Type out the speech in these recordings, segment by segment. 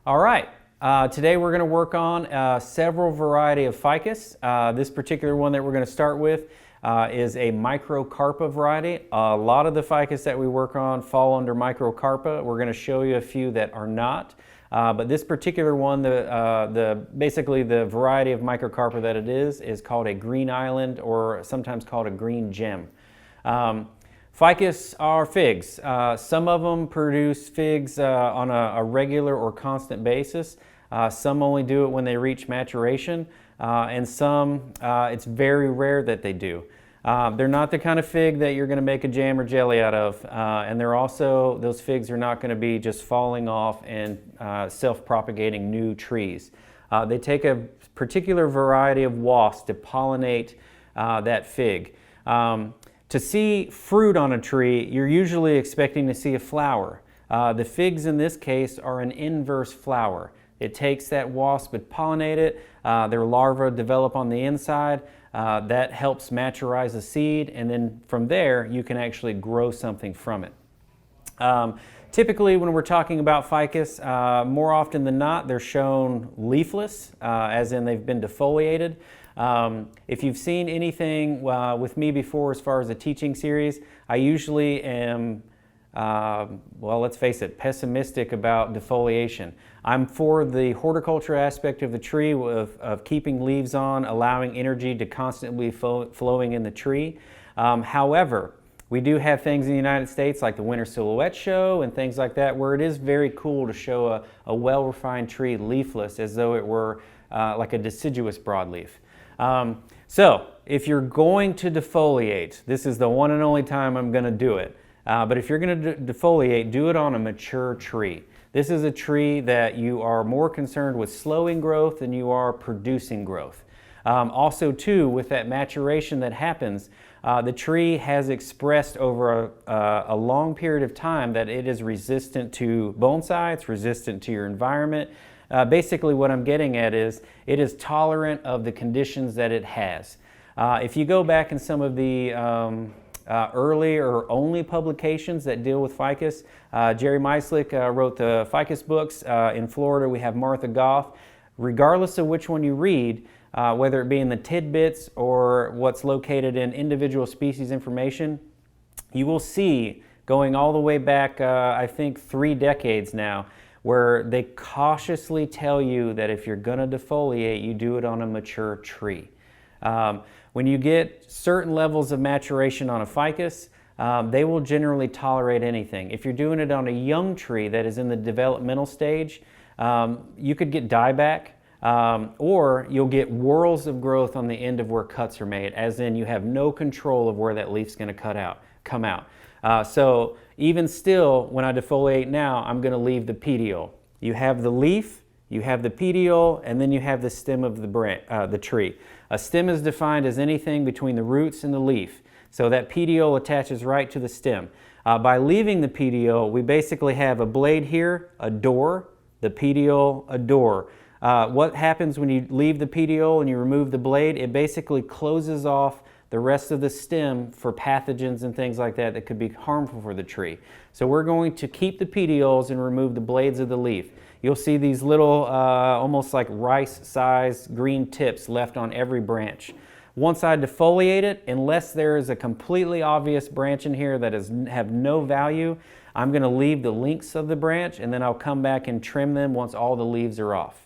All right, today we're going to work on several variety of ficus. This particular one that we're going to start with is a microcarpa variety. A lot of the ficus that we work on fall under microcarpa. We're going to show you a few that are not. But this particular one, basically the variety of microcarpa that it is called a green island, or sometimes called a green gem. Ficus are figs. Some of them produce figs on a regular or constant basis. Some only do it when they reach maturation, and some it's very rare that they do. They're not the kind of fig that you're going to make a jam or jelly out of, and they're also, those figs are not going to be just falling off and self-propagating new trees. They take a particular variety of wasps to pollinate that fig. To see fruit on a tree, you're usually expecting to see a flower. The figs in this case are an inverse flower. It takes that wasp to pollinate it, their larvae develop on the inside, that helps maturize the seed, and then from there you can actually grow something from it. Typically when we're talking about ficus, more often than not they're shown leafless, as in they've been defoliated. If you've seen anything with me before as far as a teaching series, I usually am, well, let's face it, pessimistic about defoliation. I'm for the horticulture aspect of the tree, of keeping leaves on, allowing energy to constantly flowing in the tree. However, we do have things in the United States like the Winter Silhouette Show and things like that, where it is very cool to show a well-refined tree leafless, as though it were like a deciduous broadleaf. So if you're going to defoliate, this is the one and only time I'm going to do it, but if you're going to defoliate, do it on a mature tree. This is a tree that you are more concerned with slowing growth than you are producing growth. Also too, with that maturation that happens, the tree has expressed over a long period of time that it is resistant to bonsai, it's resistant to your environment. Basically what I'm getting at is it is tolerant of the conditions that it has. If you go back in some of the early or only publications that deal with ficus, Jerry Meislich wrote the ficus books. In Florida we have Martha Goff. Regardless of which one you read, whether it be in the tidbits or what's located in individual species information, you will see, going all the way back I think 3 decades now, where they cautiously tell you that if you're going to defoliate, you do it on a mature tree. When you get certain levels of maturation on a ficus, they will generally tolerate anything. If you're doing it on a young tree that is in the developmental stage, you could get dieback, or you'll get whorls of growth on the end of where cuts are made, as in you have no control of where that leaf's going to come out. So even still, when I defoliate now, I'm going to leave the petiole. You have the leaf, you have the petiole, and then you have the stem of the tree. A stem is defined as anything between the roots and the leaf. So that petiole attaches right to the stem. By leaving the petiole, we basically have a blade here, a door, the petiole, a door. What happens when you leave the petiole and you remove the blade? It basically closes off the rest of the stem for pathogens and things like that that could be harmful for the tree. So we're going to keep the petioles and remove the blades of the leaf. You'll see these little, almost like rice-sized green tips left on every branch. Once I defoliate it, unless there is a completely obvious branch in here that have no value, I'm going to leave the links of the branch, and then I'll come back and trim them once all the leaves are off.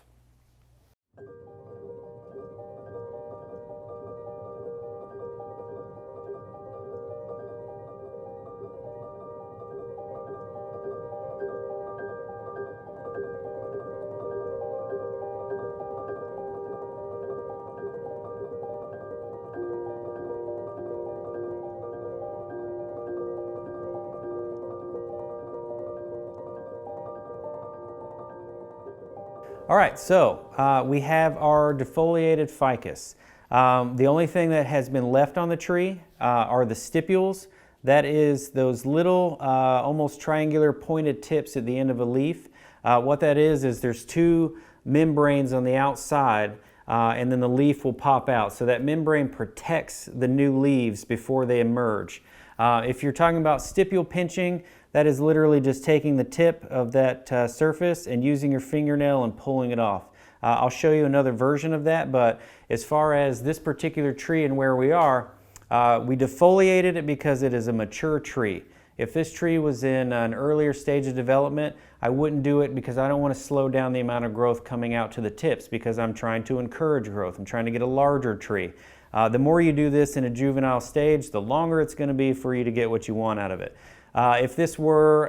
All right, so we have our defoliated ficus. The only thing that has been left on the tree are the stipules. That is those little almost triangular pointed tips at the end of a leaf. What that is there's 2 membranes on the outside, and then the leaf will pop out. So that membrane protects the new leaves before they emerge. If you're talking about stipule pinching, that is literally just taking the tip of that surface and using your fingernail and pulling it off. I'll show you another version of that, but as far as this particular tree and where we are, we defoliated it because it is a mature tree. If this tree was in an earlier stage of development, I wouldn't do it because I don't want to slow down the amount of growth coming out to the tips because I'm trying to encourage growth. I'm trying to get a larger tree. The more you do this in a juvenile stage, the longer it's going to be for you to get what you want out of it. If this were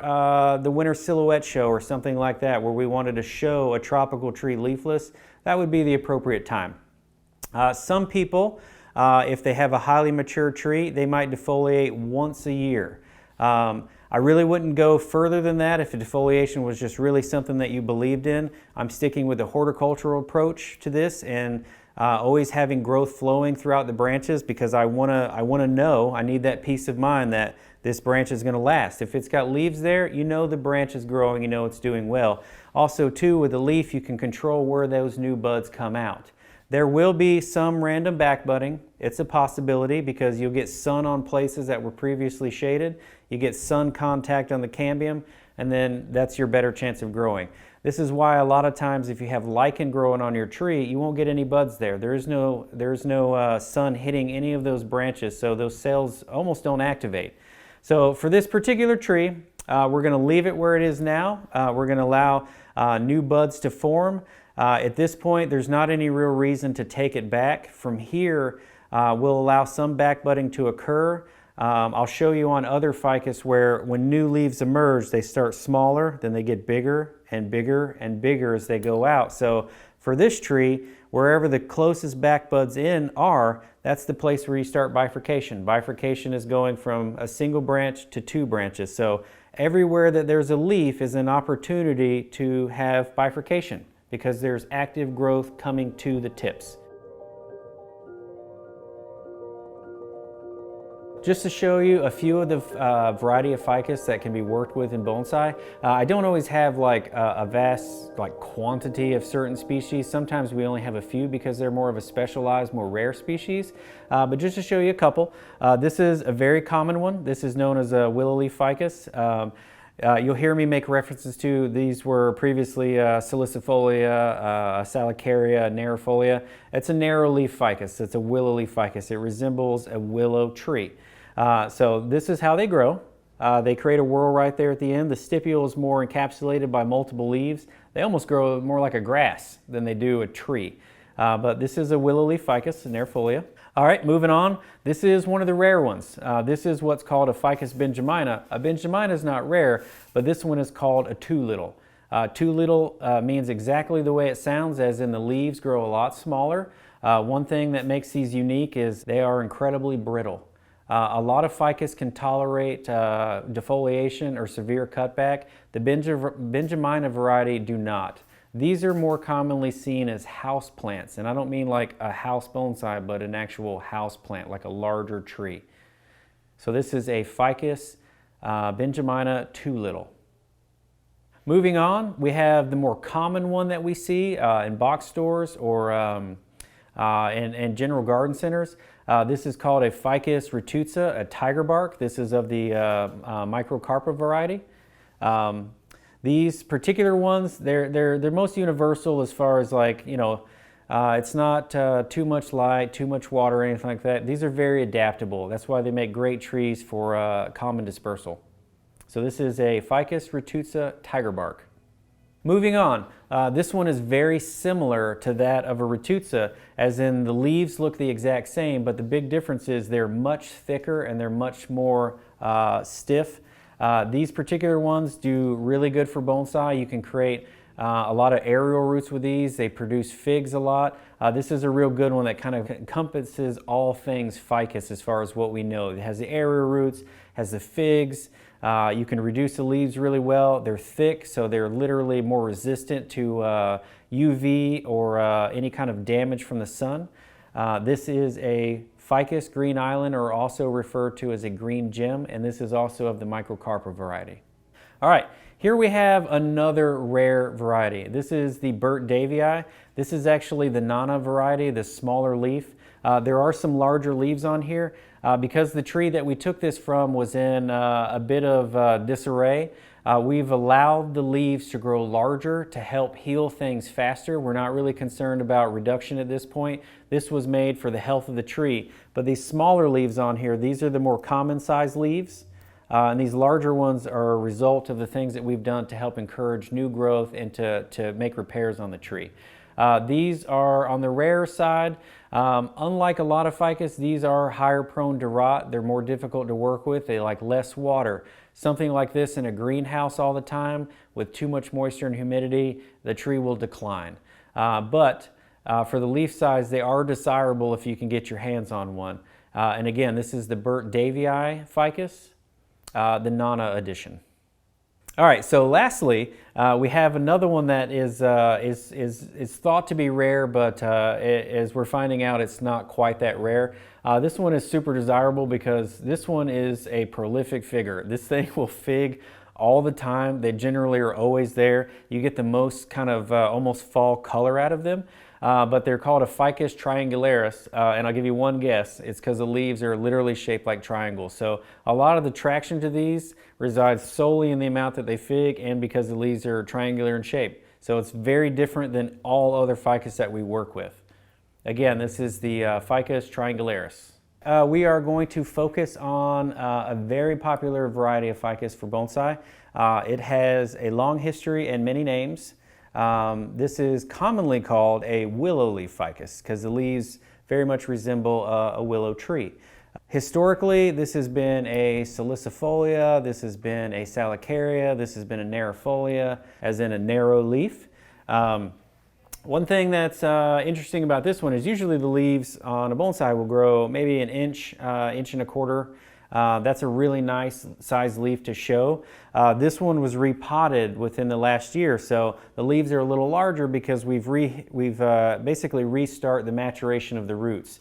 the winter silhouette show or something like that where we wanted to show a tropical tree leafless, that would be the appropriate time. Some people, if they have a highly mature tree, they might defoliate once a year. I really wouldn't go further than that if a defoliation was just really something that you believed in. I'm sticking with a horticultural approach to this and always having growth flowing throughout the branches because I want to know, I need that peace of mind that this branch is going to last. If it's got leaves there, you know the branch is growing, you know it's doing well. Also too, with the leaf, you can control where those new buds come out. There will be some random backbudding. It's a possibility because you'll get sun on places that were previously shaded. You get sun contact on the cambium, and then that's your better chance of growing. This is why a lot of times if you have lichen growing on your tree, you won't get any buds there. There's no sun hitting any of those branches, so those cells almost don't activate. So for this particular tree, we're going to leave it where it is now. We're going to allow new buds to form. At this point, there's not any real reason to take it back. From here, we'll allow some backbudding to occur. I'll show you on other ficus where when new leaves emerge, they start smaller, then they get bigger and bigger and bigger as they go out. So for this tree, wherever the closest backbuds in are, that's the place where you start bifurcation. Bifurcation is going from a single branch to two branches. So everywhere that there's a leaf is an opportunity to have bifurcation because there's active growth coming to the tips. Just to show you a few of the variety of ficus that can be worked with in bonsai. I don't always have like a vast quantity of certain species. Sometimes we only have a few because they're more of a specialized, more rare species. But just to show you a couple, this is a very common one. This is known as a willow leaf ficus. You'll hear me make references to these were previously salicifolia, salicaria, narrofolia. It's a narrow leaf ficus. It's a willow leaf ficus. It resembles a willow tree. So this is how they grow. They create a whorl right there at the end. The stipule is more encapsulated by multiple leaves. They almost grow more like a grass than they do a tree. But this is a willow leaf ficus, a narrofolia. All right, moving on. This is one of the rare ones. This is what's called a Ficus benjamina. A benjamina is not rare, but this one is called a too little. Too little means exactly the way it sounds, as in the leaves grow a lot smaller. One thing that makes these unique is they are incredibly brittle. A lot of ficus can tolerate defoliation or severe cutback. The benjamina variety do not. These are more commonly seen as house plants, and I don't mean like a house bonsai, but an actual house plant, like a larger tree. So this is a Ficus benjamina too little. Moving on, we have the more common one that we see in box stores or in general garden centers. This is called a Ficus retusa, a tiger bark. This is of the microcarpa variety. These particular ones, they're most universal as far as it's not too much light, too much water, or anything like that. These are very adaptable. That's why they make great trees for common dispersal. So this is a Ficus retusa tiger bark. Moving on, this one is very similar to that of a retusa, as in the leaves look the exact same, but the big difference is they're much thicker and they're much more stiff. These particular ones do really good for bonsai. You can create a lot of aerial roots with these. They produce figs a lot. This is a real good one that kind of encompasses all things ficus as far as what we know. It has the aerial roots, has the figs. You can reduce the leaves really well. They're thick, so they're literally more resistant to UV or any kind of damage from the sun. This is a Ficus green island, or also referred to as a green gem, and this is also of the microcarpa variety. All right, here we have another rare variety. This is the Burt Davii. This is actually the Nana variety, the smaller leaf. There are some larger leaves on here. Because the tree that we took this from was in a bit of disarray, we've allowed the leaves to grow larger to help heal things faster. We're not really concerned about reduction at this point. This was made for the health of the tree. But these smaller leaves on here, these are the more common size leaves. And these larger ones are a result of the things that we've done to help encourage new growth and to make repairs on the tree. These are on the rare side. Unlike a lot of ficus, these are higher prone to rot. They're more difficult to work with. They like less water. Something like this in a greenhouse all the time with too much moisture and humidity, the tree will decline. But for the leaf size, they are desirable if you can get your hands on one. And again, this is the Burt Davii ficus, the Nana edition. All right, so lastly, we have another one that is thought to be rare, but as we're finding out, it's not quite that rare. This one is super desirable because this one is a prolific figger. This thing will fig all the time. They generally are always there. You get the most kind of almost fall color out of them. But they're called a Ficus triangularis, and I'll give you one guess. It's because the leaves are literally shaped like triangles. So a lot of the attraction to these resides solely in the amount that they fig and because the leaves are triangular in shape. So it's very different than all other ficus that we work with. Again, this is the Ficus triangularis. We are going to focus on a very popular variety of ficus for bonsai. It has a long history and many names. This is commonly called a willow leaf ficus because the leaves very much resemble a willow tree. Historically, this has been a salicifolia, this has been a salicaria, this has been a narrofolia, as in a narrow leaf. One thing that's interesting about this one is usually the leaves on a bonsai will grow maybe an inch, inch and a quarter. That's a really nice size leaf to show. This one was repotted within the last year, so the leaves are a little larger because we've basically restart the maturation of the roots.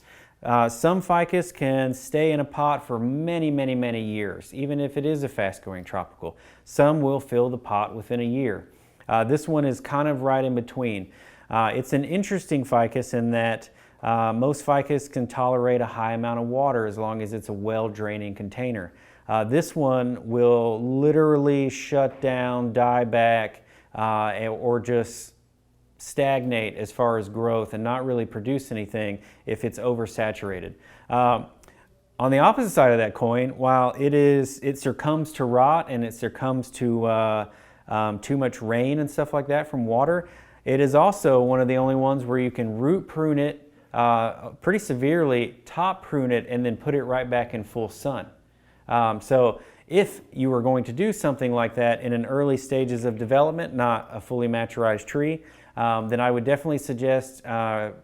Some ficus can stay in a pot for many, many, many years, even if it is a fast-growing tropical. Some will fill the pot within a year. This one is kind of right in between. It's an interesting ficus in that most ficus can tolerate a high amount of water as long as it's a well-draining container. This one will literally shut down, die back, or just stagnate as far as growth and not really produce anything if it's oversaturated. On the opposite side of that coin, while it succumbs to rot and it succumbs to too much rain and stuff like that from water, it is also one of the only ones where you can root prune it pretty severely, top prune it, and then put it right back in full sun. So if you were going to do something like that in an early stages of development, not a fully maturized tree, then I would definitely suggest hand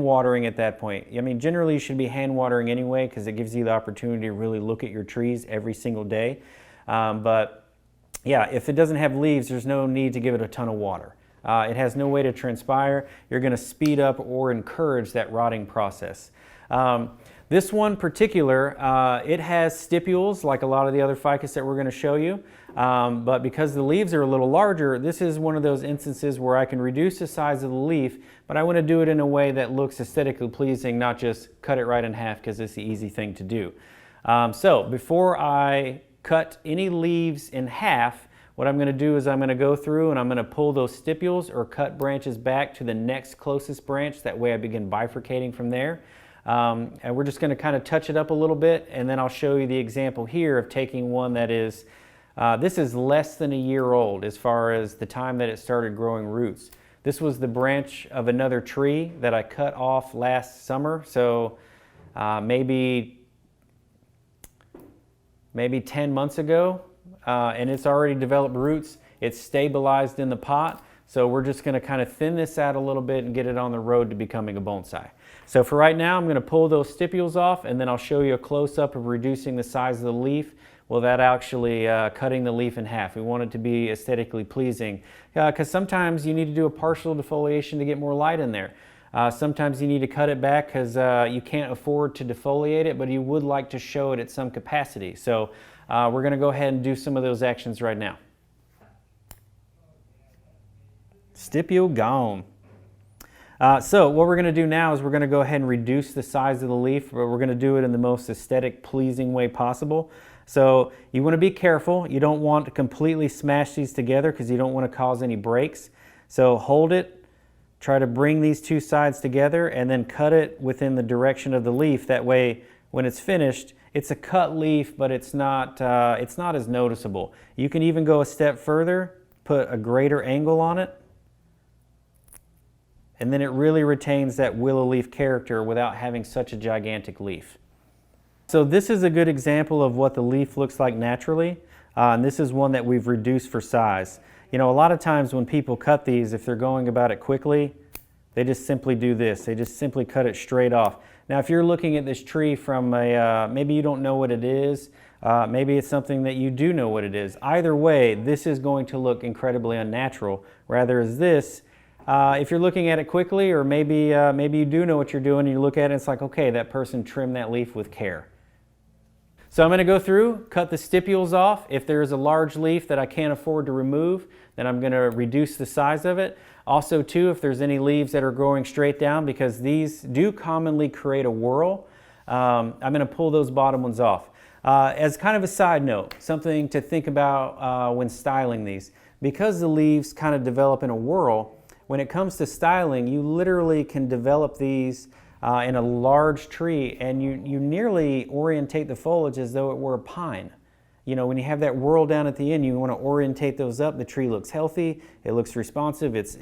watering at that point. I mean, generally you should be hand watering anyway because it gives you the opportunity to really look at your trees every single day. But yeah, if it doesn't have leaves, there's no need to give it a ton of water. It has no way to transpire. You're going to speed up or encourage that rotting process. This one particular, it has stipules like a lot of the other ficus that we're going to show you. But because the leaves are a little larger, this is one of those instances where I can reduce the size of the leaf, but I want to do it in a way that looks aesthetically pleasing, not just cut it right in half because it's the easy thing to do. So before I cut any leaves in half, what I'm going to do is I'm going to go through and I'm going to pull those stipules or cut branches back to the next closest branch. That way I begin bifurcating from there. And we're just going to kind of touch it up a little bit, and then I'll show you the example here of taking one that is, this is less than a year old as far as the time that it started growing roots. This was the branch of another tree that I cut off last summer, so maybe 10 months ago, and it's already developed roots. It's stabilized in the pot, so we're just going to kind of thin this out a little bit and get it on the road to becoming a bonsai. So for right now, I'm going to pull those stipules off, and then I'll show you a close-up of reducing the size of the leaf without actually cutting the leaf in half. We want it to be aesthetically pleasing, because sometimes you need to do a partial defoliation to get more light in there. Sometimes you need to cut it back because you can't afford to defoliate it, but you would like to show it at some capacity. So we're going to go ahead and do some of those actions right now. Stipule gone. So what we're going to do now is we're going to go ahead and reduce the size of the leaf, but we're going to do it in the most aesthetic, pleasing way possible. So you want to be careful. You don't want to completely smash these together because you don't want to cause any breaks. So hold it, try to bring these two sides together, and then cut it within the direction of the leaf. That way, when it's finished, it's a cut leaf, but it's not as noticeable. You can even go a step further, put a greater angle on it, and then it really retains that willow leaf character without having such a gigantic leaf. So this is a good example of what the leaf looks like naturally, and this is one that we've reduced for size. You know, a lot of times when people cut these, if they're going about it quickly, they just simply do this. They just simply cut it straight off. Now, if you're looking at this tree from maybe you don't know what it is, maybe it's something that you do know what it is. Either way, this is going to look incredibly unnatural. Rather as this, if you're looking at it quickly, or maybe you do know what you're doing, and you look at it, it's like, okay, that person trimmed that leaf with care. So I'm going to go through, cut the stipules off. If there's a large leaf that I can't afford to remove, then I'm going to reduce the size of it. Also too, if there's any leaves that are growing straight down, because these do commonly create a whorl, I'm going to pull those bottom ones off. As kind of a side note, something to think about when styling these. Because the leaves kind of develop in a whorl, when it comes to styling, you literally can develop these in a large tree, and you nearly orientate the foliage as though it were a pine. You know, when you have that whorl down at the end, you want to orientate those up. The tree looks healthy, it looks responsive, it's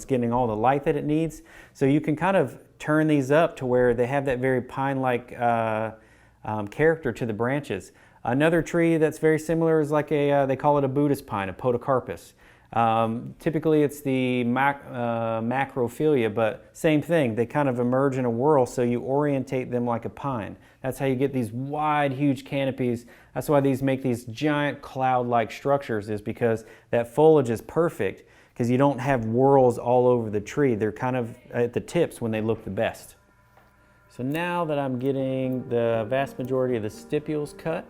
getting all the light that it needs. So you can kind of turn these up to where they have that very pine-like character to the branches. Another tree that's very similar is like they call it a Buddhist pine, a podocarpus. Typically it's the macrophilia, but same thing. They kind of emerge in a whorl, so you orientate them like a pine. That's how you get these wide, huge canopies. That's why these make these giant cloud-like structures, is because that foliage is perfect, because you don't have whorls all over the tree. They're kind of at the tips when they look the best. So now that I'm getting the vast majority of the stipules cut,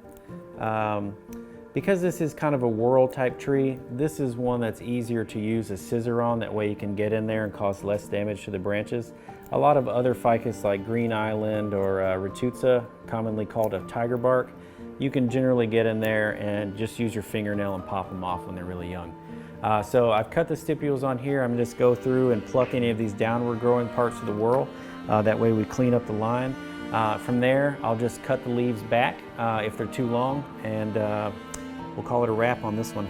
because this is kind of a whorl type tree, this is one that's easier to use a scissor on. That way you can get in there and cause less damage to the branches. A lot of other ficus like Green Island or retusa, commonly called a tiger bark, you can generally get in there and just use your fingernail and pop them off when they're really young. So I've cut the stipules on here. I'm just go through and pluck any of these downward growing parts of the whorl. That way we clean up the line. From there, I'll just cut the leaves back if they're too long, and we'll call it a wrap on this one.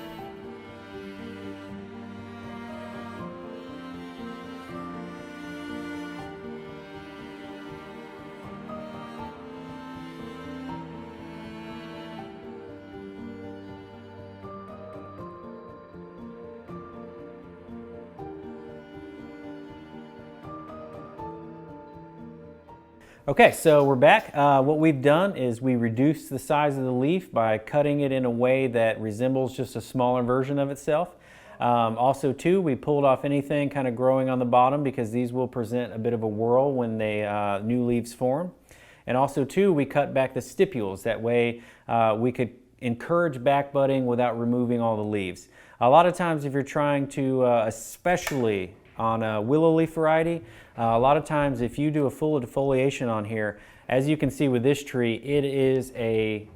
Okay, so we're back. What we've done is we reduced the size of the leaf by cutting it in a way that resembles just a smaller version of itself. Also too, we pulled off anything kind of growing on the bottom, because these will present a bit of a whorl when new leaves form. And also too, we cut back the stipules. That way we could encourage back budding without removing all the leaves. A lot of times if you're trying to, especially on a willow leaf variety, a lot of times if you do a full defoliation on here, as you can see with this tree, it is a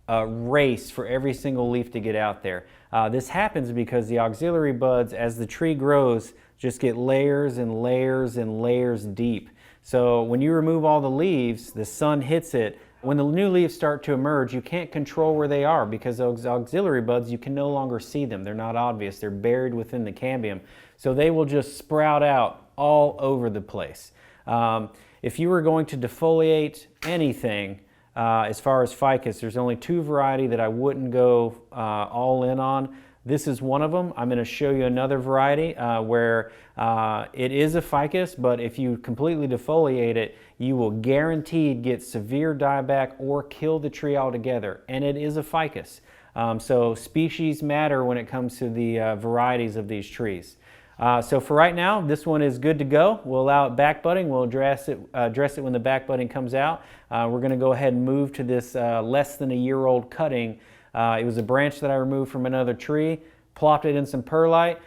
race for every single leaf to get out there. This happens because the auxiliary buds, as the tree grows, just get layers and layers and layers deep. So when you remove all the leaves, the sun hits it. When the new leaves start to emerge, you can't control where they are, because those auxiliary buds, you can no longer see them. They're not obvious. They're buried within the cambium. So they will just sprout out all over the place. If you were going to defoliate anything, as far as ficus, there's only two varieties that I wouldn't go all in on. This is one of them. I'm going to show you another variety where it is a ficus, but if you completely defoliate it, you will guaranteed get severe dieback or kill the tree altogether. And it is a ficus. So species matter when it comes to the varieties of these trees. So for right now, this one is good to go. We'll allow it back budding. We'll address it when the back budding comes out. We're going to go ahead and move to this less than a year old cutting. It was a branch that I removed from another tree, plopped it in some perlite.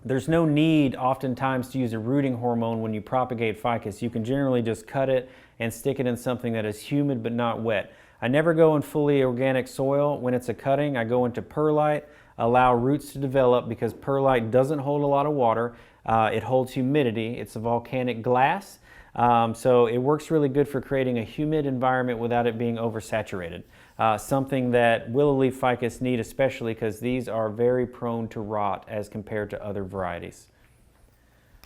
There's no need oftentimes to use a rooting hormone when you propagate ficus. You can generally just cut it and stick it in something that is humid but not wet. I never go in fully organic soil when it's a cutting. I go into perlite, allow roots to develop because perlite doesn't hold a lot of water. It holds humidity. It's a volcanic glass. So it works really good for creating a humid environment without it being oversaturated. Something that willow leaf ficus need especially because these are very prone to rot as compared to other varieties.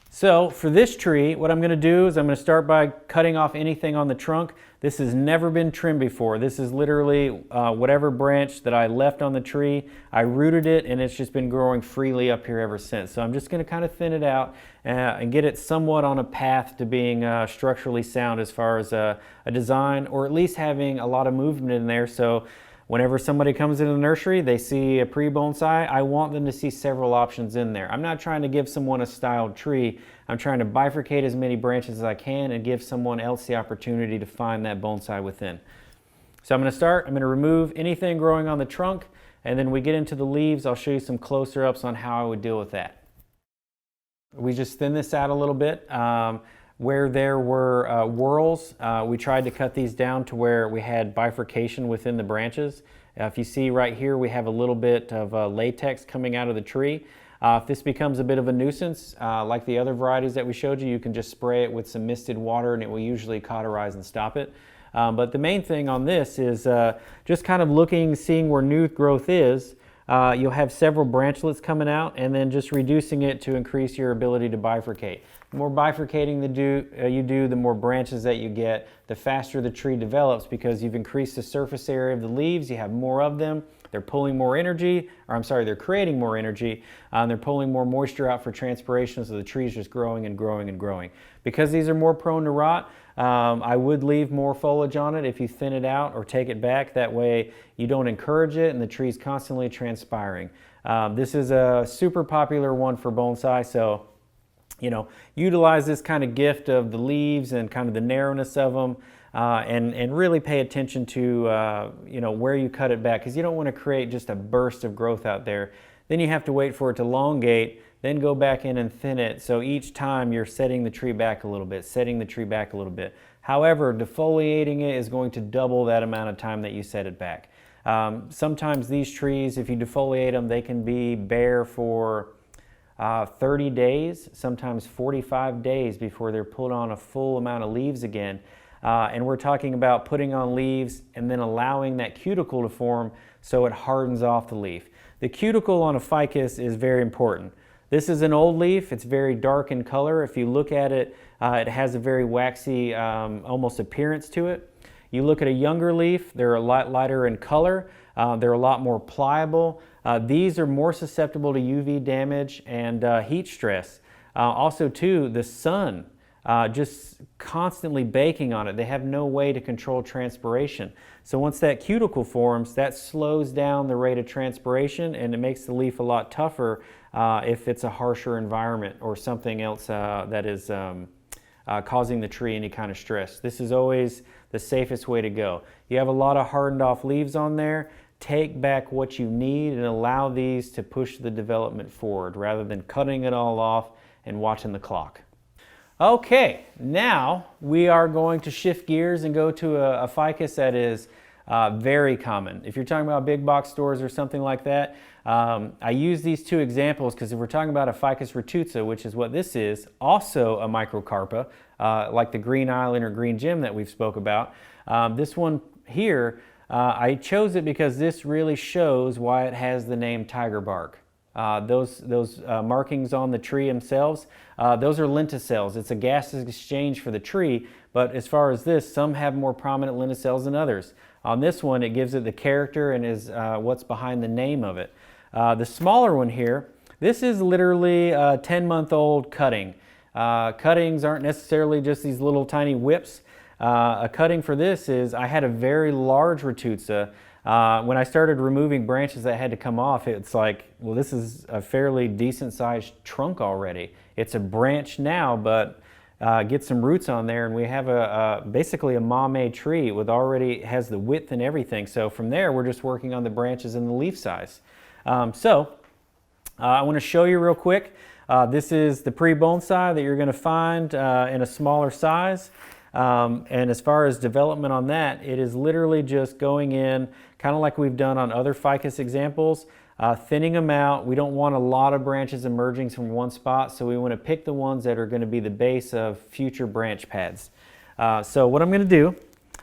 So for this tree, what I'm going to do is I'm going to start by cutting off anything on the trunk. This has never been trimmed before. This is literally whatever branch that I left on the tree. I rooted it and it's just been growing freely up here ever since. So I'm just going to kind of thin it out and get it somewhat on a path to being structurally sound as far as a design, or at least having a lot of movement in there. So whenever somebody comes into the nursery, they see a pre-bonsai, I want them to see several options in there. I'm not trying to give someone a styled tree. I'm trying to bifurcate as many branches as I can and give someone else the opportunity to find that bonsai within. So I'm going to start, I'm going to remove anything growing on the trunk, and then we get into the leaves. I'll show you some closer ups on how I would deal with that. We just thin this out a little bit. Where there were whorls, we tried to cut these down to where we had bifurcation within the branches. If you see right here, we have a little bit of latex coming out of the tree. If this becomes a bit of a nuisance, like the other varieties that we showed you, you can just spray it with some misted water and it will usually cauterize and stop it. But the main thing on this is just kind of looking, seeing where new growth is. You'll have several branchlets coming out and then just reducing it to increase your ability to bifurcate. The more bifurcating you do, the more branches that you get, the faster the tree develops because you've increased the surface area of the leaves, you have more of them, they're pulling more energy, or I'm sorry, they're creating more energy, and they're pulling more moisture out for transpiration, so the tree's just growing and growing and growing. Because these are more prone to rot, I would leave more foliage on it if you thin it out or take it back. That way you don't encourage it and the tree's constantly transpiring. This is a super popular one for bonsai, so utilize this kind of gift of the leaves and kind of the narrowness of them, and really pay attention to where you cut it back, because you don't want to create just a burst of growth out there. Then you have to wait for it to elongate, then go back in and thin it. So each time you're setting the tree back a little bit, setting the tree back a little bit. However, defoliating it is going to double that amount of time that you set it back. Sometimes these trees, if you defoliate them, they can be bare for 30 days, sometimes 45 days before they're put on a full amount of leaves again. And we're talking about putting on leaves and then allowing that cuticle to form so it hardens off the leaf. The cuticle on a ficus is very important. This is an old leaf. It's very dark in color. If you look at it, it has a very waxy almost appearance to it. You look at a younger leaf, they're a lot lighter in color. They're a lot more pliable. These are more susceptible to UV damage and heat stress. Also too, the sun just constantly baking on it. They have no way to control transpiration. So once that cuticle forms, that slows down the rate of transpiration and it makes the leaf a lot tougher if it's a harsher environment or something else that is causing the tree any kind of stress. This is always the safest way to go. You have a lot of hardened off leaves on there. Take back what you need and allow these to push the development forward rather than cutting it all off and watching the clock. Okay, now we are going to shift gears and go to a ficus that is very common. If you're talking about big box stores or something like that, I use these two examples because if we're talking about a Ficus retusa, which is what this is, also a microcarpa, like the green island or green gem that we've spoke about. This one here, I chose it because this really shows why it has the name tiger bark. Those markings on the tree themselves, those are lenticels. It's a gaseous exchange for the tree, but as far as this, some have more prominent lenticels than others. On this one, it gives it the character and is what's behind the name of it. The smaller one here, this is literally a 10-month-old cutting. Cuttings aren't necessarily just these little tiny whips. A cutting for this is, I had a very large retusa. When I started removing branches that had to come off, it's like, well, this is a fairly decent sized trunk already. It's a branch now, but get some roots on there and we have basically a mame tree with already has the width and everything. So from there, we're just working on the branches and the leaf size. I want to show you real quick. This is the pre-bonsai that you're going to find in a smaller size. And as far as development on that, it is literally just going in, kind of like we've done on other ficus examples, thinning them out. We don't want a lot of branches emerging from one spot, so we want to pick the ones that are going to be the base of future branch pads. So what I'm going to do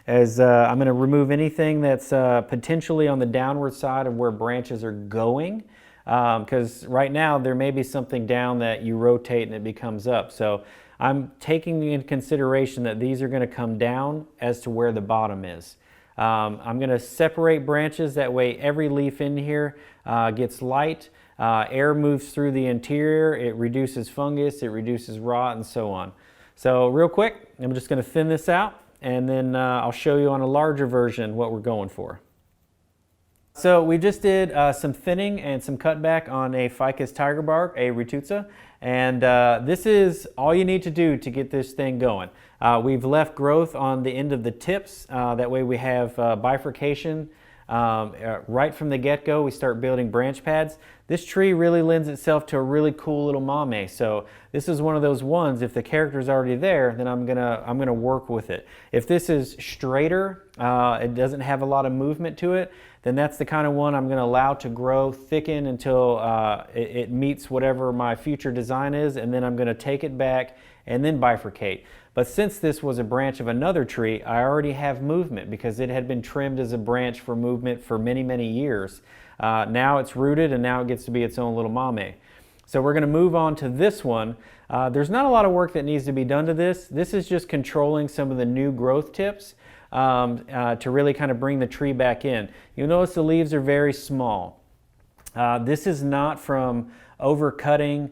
is I'm going to remove anything that's potentially on the downward side of where branches are going, because right now there may be something down that you rotate and it becomes up. So I'm taking into consideration that these are going to come down as to where the bottom is. I'm going to separate branches, that way every leaf in here gets light, air moves through the interior, it reduces fungus, it reduces rot, and so on. So real quick, I'm just going to thin this out, and then I'll show you on a larger version what we're going for. So we just did some thinning and some cutback on a ficus tiger bark, a retusa, and this is all you need to do to get this thing going. We've left growth on the end of the tips, that way we have bifurcation right from the get-go. We start building branch pads. This tree really lends itself to a really cool little mame, so this is one of those ones, if the character is already there, then I'm gonna work with it. If this is straighter, it doesn't have a lot of movement to it, then that's the kind of one I'm going to allow to grow, thicken until it meets whatever my future design is, and then I'm going to take it back and then bifurcate. But since this was a branch of another tree, I already have movement because it had been trimmed as a branch for movement for many, many years. Now it's rooted and now it gets to be its own little mame. So we're going to move on to this one. There's not a lot of work that needs to be done to this. This is just controlling some of the new growth tips. To really kind of bring the tree back in. You'll notice the leaves are very small. This is not from overcutting.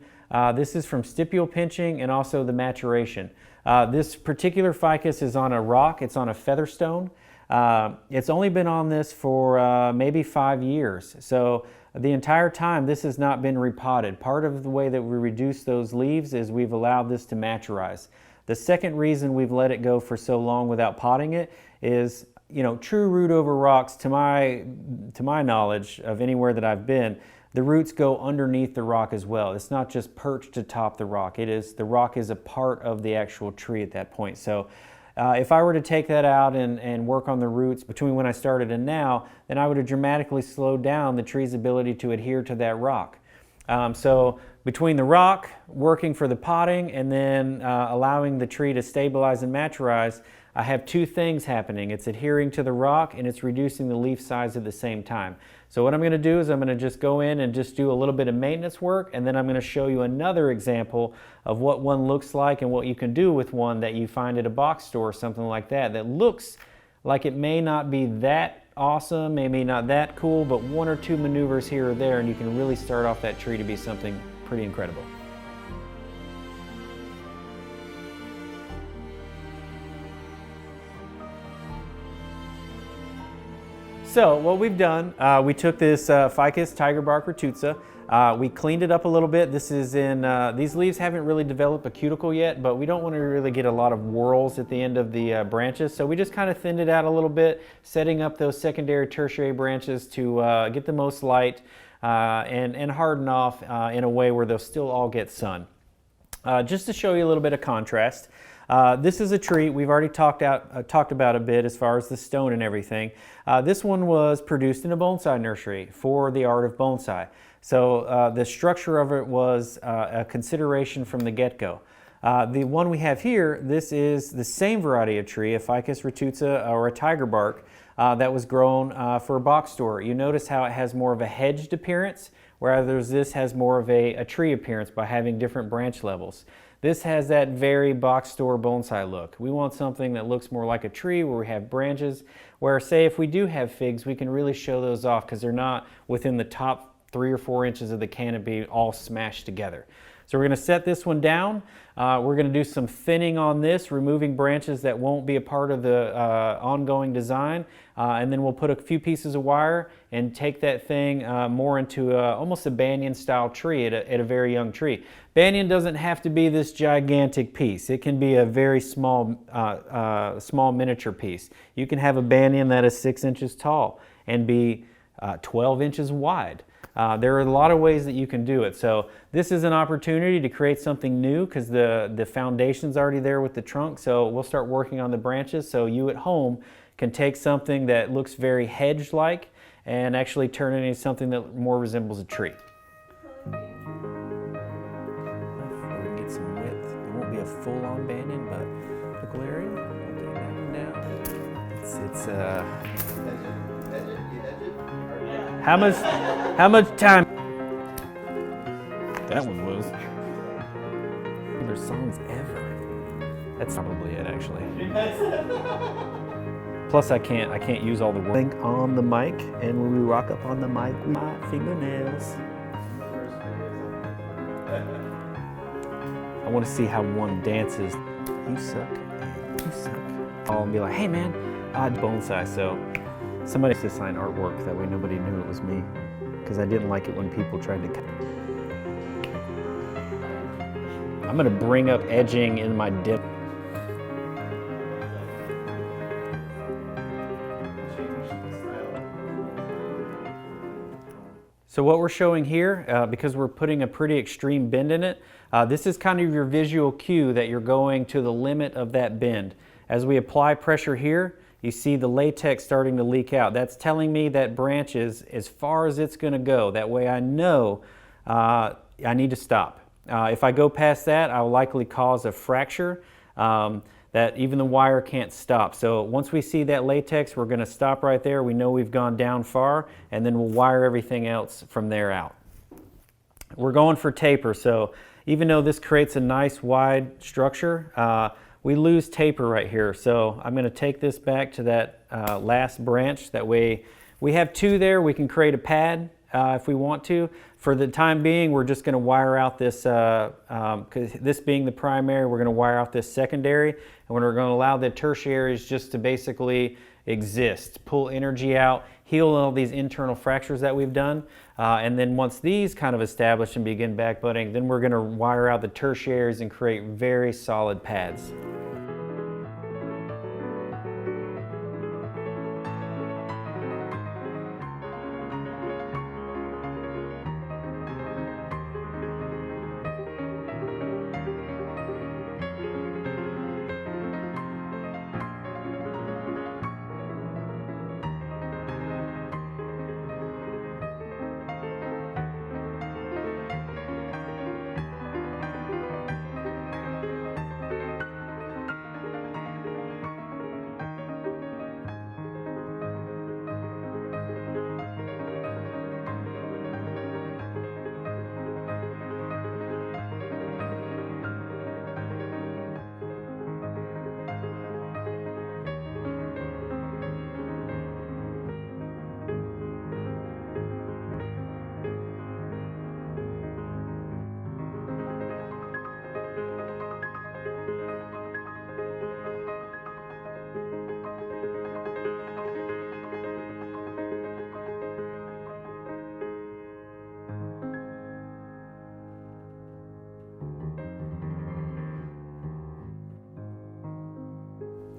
This is from stipule pinching and also the maturation. This particular ficus is on a rock. It's on a featherstone. It's only been on this for maybe 5 years. So the entire time this has not been repotted. Part of the way that we reduce those leaves is we've allowed this to maturize. The second reason we've let it go for so long without potting it is, you know, true root over rocks, to my knowledge of anywhere that I've been, the roots go underneath the rock as well. It's not just perched atop the rock. The rock is a part of the actual tree at that point. So if I were to take that out and work on the roots between when I started and now, then I would have dramatically slowed down the tree's ability to adhere to that rock. So between the rock, working for the potting, and then allowing the tree to stabilize and maturize, I have two things happening. It's adhering to the rock and it's reducing the leaf size at the same time. So what I'm going to do is I'm going to just go in and just do a little bit of maintenance work, and then I'm going to show you another example of what one looks like and what you can do with one that you find at a box store or something like that, that looks like it may not be that awesome, maybe not that cool, but one or two maneuvers here or there and you can really start off that tree to be something pretty incredible. So what we've done, we took this ficus tiger bark retusa, we cleaned it up a little bit. This is in, these leaves haven't really developed a cuticle yet, but we don't want to really get a lot of whorls at the end of the branches. So we just kind of thinned it out a little bit, setting up those secondary, tertiary branches to get the most light and harden off in a way where they'll still all get sun. Just to show you a little bit of contrast. This is a tree we've already talked about a bit as far as the stone and everything. This one was produced in a bonsai nursery for the art of bonsai. So the structure of it was a consideration from the get-go. The one we have here, this is the same variety of tree, a Ficus retusa or a tiger bark, that was grown for a box store. You notice how it has more of a hedged appearance, whereas this has more of a tree appearance by having different branch levels. This has that very box store bonsai look. We want something that looks more like a tree where we have branches, where say if we do have figs, we can really show those off because they're not within the top 3 or 4 inches of the canopy all smashed together. So we're going to set this one down. We're going to do some thinning on this, removing branches that won't be a part of the ongoing design. And then we'll put a few pieces of wire and take that thing more into almost a banyan style tree at a very young tree. Banyan doesn't have to be this gigantic piece. It can be a very small, small miniature piece. You can have a banyan that is 6 inches tall and be 12 inches wide. There are a lot of ways that you can do it. So this is an opportunity to create something new because the foundation's already there with the trunk. So we'll start working on the branches so you at home can take something that looks very hedge-like and actually turn it into something that more resembles a tree. Get some width. It won't be a full-on banding, but focal area. I'll take that one down. How much time? That one was. Their songs ever. That's probably it, actually. Plus, I can't use all the work. Think on the mic, and when we rock up on the mic, we my fingernails. I want to see how one dances. You suck, and you suck. I'll be like, hey man, bonsai. So somebody to sign artwork, that way nobody knew it was me, because I didn't like it when people tried to cut. I'm gonna bring up edging in my dip. So what we're showing here, because we're putting a pretty extreme bend in it, this is kind of your visual cue that you're going to the limit of that bend. As we apply pressure here, you see the latex starting to leak out. That's telling me that branch is as far as it's going to go. That way I know I need to stop. If I go past that, I'll likely cause a fracture that even the wire can't stop. So once we see that latex, we're going to stop right there. We know we've gone down far, and then we'll wire everything else from there out. We're going for taper, so even though this creates a nice wide structure, we lose taper right here. So I'm going to take this back to that last branch. That way we have two there. We can create a pad if we want to. For the time being, we're just going to wire out this, because this being the primary, we're going to wire out this secondary, and we're going to allow the tertiaries just to basically exist, pull energy out, heal all these internal fractures that we've done, and then once these kind of establish and begin backbutting, then we're going to wire out the tertiaries and create very solid pads.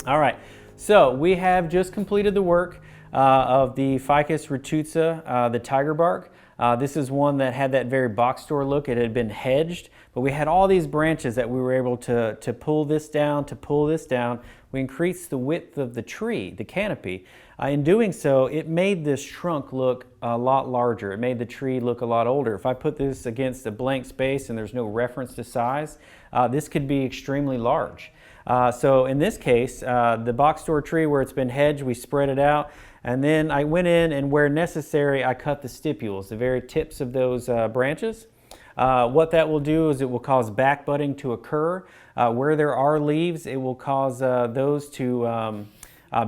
All right, so we have just completed the work of the Ficus retusa, the tiger bark. This is one that had that very box store look. It had been hedged, but we had all these branches that we were able to pull this down, We increased the width of the tree, the canopy. In doing so, it made this trunk look a lot larger. It made the tree look a lot older. If I put this against a blank space and there's no reference to size, this could be extremely large. So in this case, the box store tree where it's been hedged, we spread it out, and then I went in and where necessary, I cut the stipules, the very tips of those branches. What that will do is it will cause backbudding to occur. Where there are leaves, it will cause those to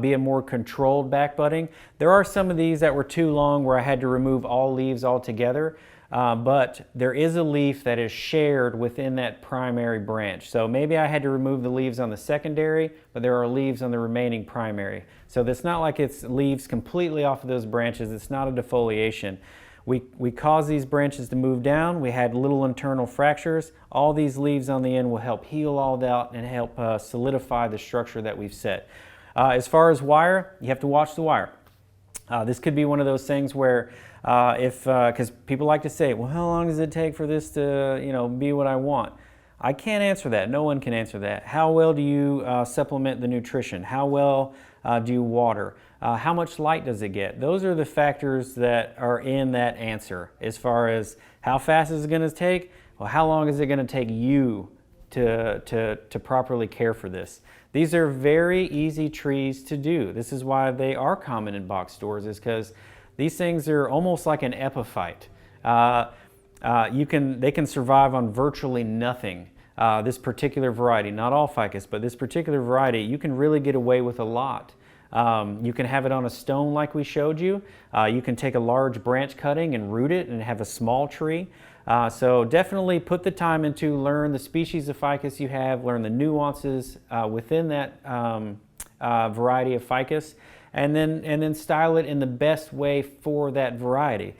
be a more controlled backbudding. There are some of these that were too long where I had to remove all leaves altogether. But there is a leaf that is shared within that primary branch. So maybe I had to remove the leaves on the secondary, but there are leaves on the remaining primary. So it's not like it's leaves completely off of those branches. It's not a defoliation. We cause these branches to move down. We had little internal fractures. All these leaves on the end will help heal all that and help solidify the structure that we've set. As far as wire, you have to watch the wire. This could be one of those things where Because people like to say, well, how long does it take for this to, be what I want? I can't answer that. No one can answer that. How well do you supplement the nutrition? How well do you water? How much light does it get? Those are the factors that are in that answer. As far as how fast is it going to take? Well, how long is it going to take you to properly care for this? These are very easy trees to do. This is why they are common in box stores, is because these things are almost like an epiphyte. They can survive on virtually nothing. This particular variety, not all ficus, but this particular variety, you can really get away with a lot. You can have it on a stone like we showed you. You can take a large branch cutting and root it and have a small tree. So definitely put the time into learn the species of ficus you have, learn the nuances within that variety of ficus, and then style it in the best way for that variety.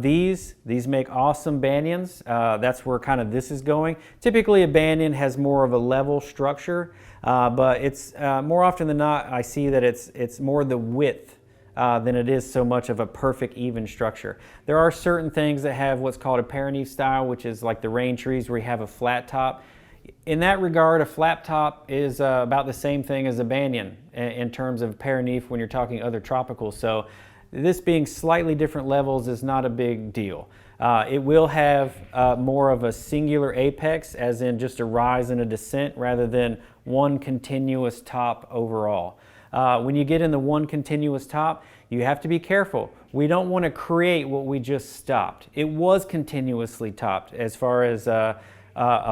These make awesome banyans. That's where kind of this is going. Typically a banyan has more of a level structure, but it's more often than not I see that it's more the width than it is so much of a perfect even structure. There are certain things that have what's called a paraneve style, which is like the rain trees where you have a flat top. In that regard, a flat top is about the same thing as a banyan in terms of paraneve when you're talking other tropicals. So this being slightly different levels is not a big deal. It will have more of a singular apex, as in just a rise and a descent, rather than one continuous top overall. When you get in the one continuous top, you have to be careful. We don't want to create what we just stopped. It was continuously topped as far as a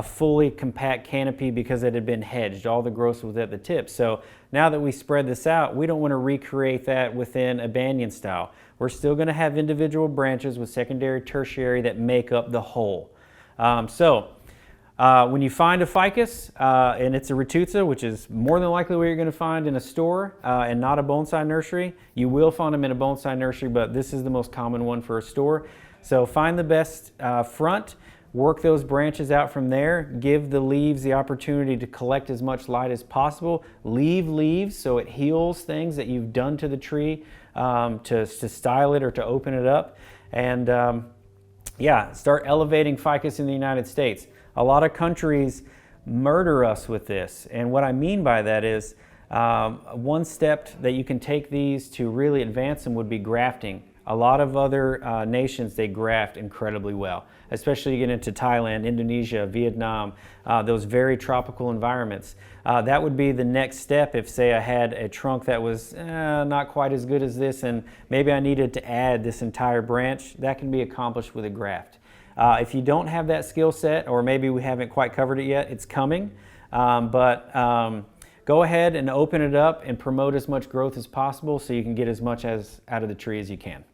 fully compact canopy because it had been hedged. All the growth was at the tip. So now that we spread this out, we don't want to recreate that within a banyan style. We're still going to have individual branches with secondary, tertiary that make up the whole. When you find a ficus and it's a retusa, which is more than likely what you're going to find in a store and not a bonsai nursery, you will find them in a bonsai nursery, but this is the most common one for a store. So find the best front, work those branches out from there, give the leaves the opportunity to collect as much light as possible, leave leaves so it heals things that you've done to the tree to style it or to open it up, and start elevating ficus in the United States. A lot of countries murder us with this, and what I mean by that is one step that you can take these to really advance them would be grafting. A lot of other nations, they graft incredibly well, especially you get into Thailand, Indonesia, Vietnam, those very tropical environments. That would be the next step if, say, I had a trunk that was not quite as good as this and maybe I needed to add this entire branch. That can be accomplished with a graft. If you don't have that skill set, or maybe we haven't quite covered it yet, it's coming. Go ahead and open it up and promote as much growth as possible so you can get as much out of the tree as you can.